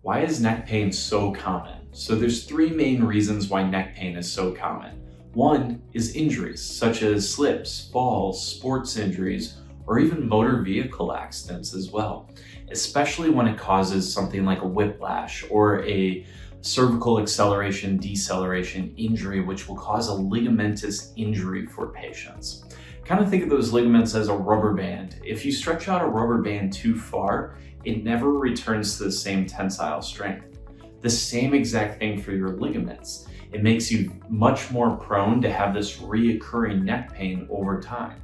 Why is neck pain so common? So there's three main reasons why neck pain is so common. One is injuries, such as slips, falls, sports injuries, or even motor vehicle accidents as well, especially when it causes something like a whiplash or a cervical acceleration deceleration injury, which will cause a ligamentous injury for patients. Kind of think of those ligaments as a rubber band. If you stretch out a rubber band too far, it never returns to the same tensile strength. The same exact thing for your ligaments. It makes you much more prone to have this reoccurring neck pain over time.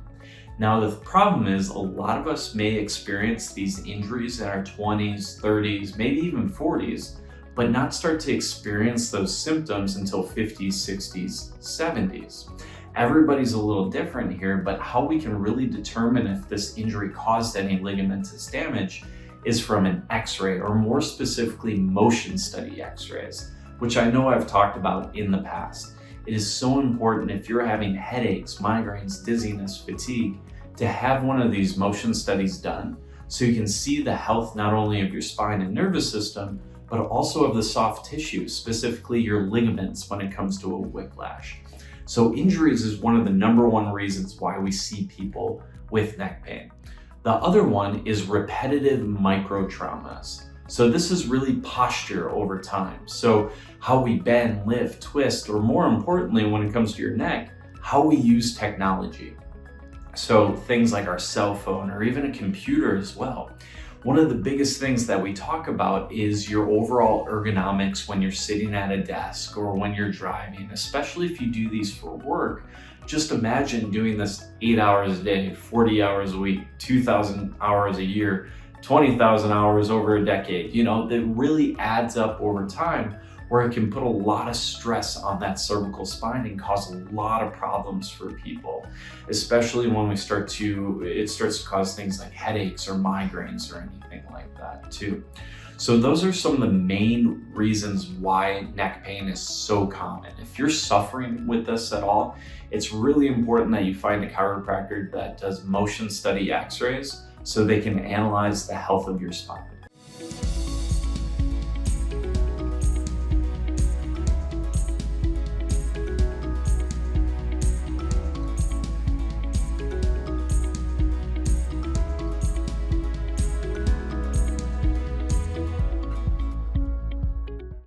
Now, the problem is a lot of us may experience these injuries in our 20s, 30s, maybe even 40s, but not start to experience those symptoms until 50s, 60s, 70s. Everybody's a little different here, but how we can really determine if this injury caused any ligamentous damage is from an x-ray, or more specifically motion study x-rays, which I know I've talked about in the past. It is so important if you're having headaches, migraines, dizziness, fatigue, to have one of these motion studies done so you can see the health not only of your spine and nervous system, but also of the soft tissue, specifically your ligaments when it comes to a whiplash. So injuries is one of the number one reasons why we see people with neck pain. The other one is repetitive microtraumas. So this is really posture over time. So how we bend, lift, twist, or more importantly, when it comes to your neck, how we use technology. So things like our cell phone or even a computer as well. One of the biggest things that we talk about is your overall ergonomics when you're sitting at a desk or when you're driving, especially if you do these for work. Just imagine doing this 8 hours a day, 40 hours a week, 2,000 hours a year, 20,000 hours over a decade. That really adds up over time, where it can put a lot of stress on that cervical spine and cause a lot of problems for people, especially when it starts to cause things like headaches or migraines or anything like that too. So those are some of the main reasons why neck pain is so common. If you're suffering with this at all, it's really important that you find a chiropractor that does motion study x-rays so they can analyze the health of your spine.